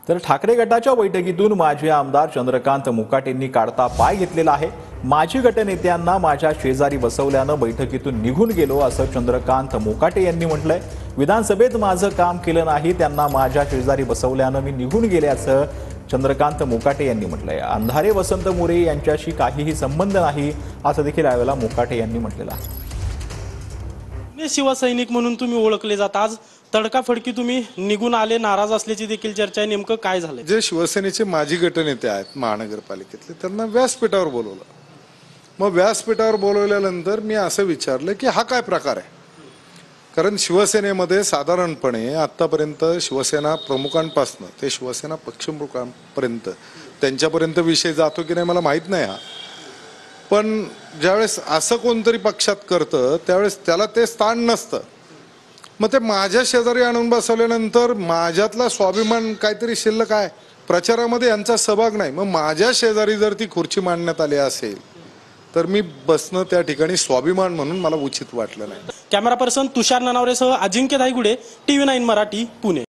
तर ठाकरे गटाच्या बैठकीतून माजी आमदार चंद्रकांत मुकाटेंनी काढता पाय घेतलेला आहे। माजी गटनेत्यांना माझ्या शेजारी बसवल्यानं बैठकीतून निघून गेलो असं चंद्रकांत मुकाटे यांनी म्हटलंय। विधानसभेत माझं काम केलं नाही, त्यांना माझ्या शेजारी बसवल्यानं मी निघून गेल्याचं चंद्रकांत मुकाटे यांनी म्हटलंय। अंधारे वसंत मोरे यांच्याशी काहीही संबंध नाही असं देखील यावेळेला मुकाटे यांनी म्हटलेलं आहे। शिवसैनिक म्हणून तुम्ही ओळखले जात, आज तडकाफडकी तुम्ही निघून आले, नाराज असल्याची देखील चर्चा आहे। नेमकं काय झालं? जे शिवसेनेचे माजी गटनेते आहेत महानगरपालिकेतले, त्यांना व्यासपीठावर बोलवलं। मग व्यासपीठावर बोलवल्यानंतर मी असं विचारलं की हा काय प्रकार आहे, कारण शिवसेनेमध्ये साधारणपणे आतापर्यंत शिवसेना प्रमुखांपासून ते शिवसेना पक्षप्रमुखांपर्यंत त्यांच्यापर्यंत विषय जातो की नाही मला माहीत नाही, पण ज्यावेळेस असं कोणतरी पक्षात करतं त्यावेळेस त्याला ते स्थान नसतं। मग ते माझ्या शेजारी आणून बसवल्यानंतर माझ्यातला स्वाभिमान काहीतरी शिल्लक आहे, प्रचारामध्ये यांचा सहभाग नाही। मग माझ्या शेजारी जर ती खुर्ची मांडण्यात आली असेल तर मी बसणं त्या ठिकाणी स्वाभिमान म्हणून मला उचित वाटलं नाही। कॅमेरा पर्सन तुषार ननावरेसह अजिंक्य धायगुडे, TV9 मराठी, पुणे।